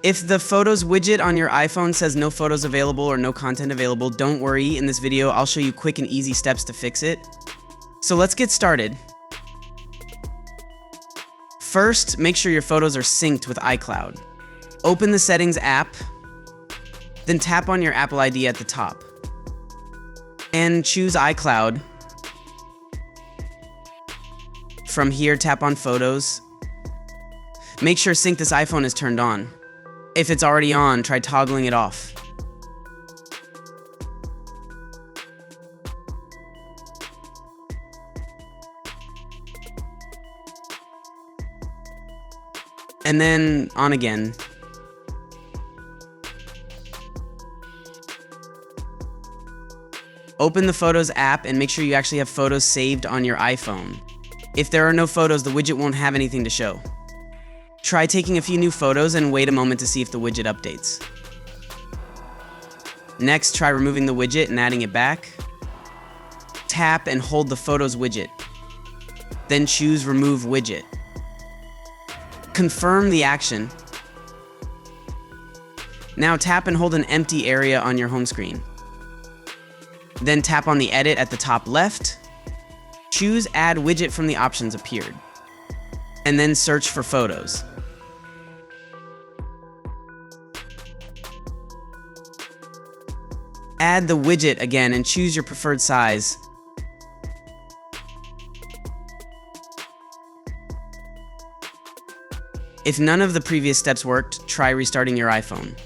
If the Photos widget on your iPhone says no photos available or no content available, don't worry. In this video, I'll show you quick and easy steps to fix it. So let's get started. First, make sure your photos are synced with iCloud. Open the Settings app, then tap on your Apple ID at the top. And choose iCloud. From here, tap on Photos. Make sure Sync This iPhone is turned on. If it's already on, try toggling it off. And then on again. Open the Photos app and make sure you actually have photos saved on your iPhone. If there are no photos, the widget won't have anything to show. Try taking a few new photos and wait a moment to see if the widget updates. Next, try removing the widget and adding it back. Tap and hold the Photos widget. Then choose Remove Widget. Confirm the action. Now tap and hold an empty area on your home screen. Then tap on the edit at the top left. Choose Add Widget from the options appeared. And then search for photos. Add the widget again and choose your preferred size. If none of the previous steps worked, try restarting your iPhone.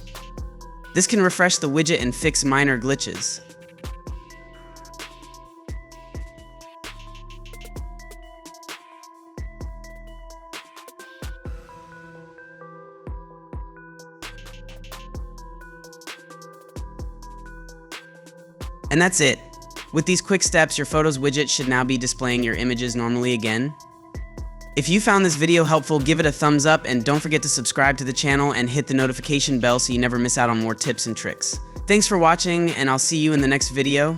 This can refresh the widget and fix minor glitches. And that's it. With these quick steps, your Photos widget should now be displaying your images normally again. If you found this video helpful, give it a thumbs up and don't forget to subscribe to the channel and hit the notification bell so you never miss out on more tips and tricks. Thanks for watching, and I'll see you in the next video.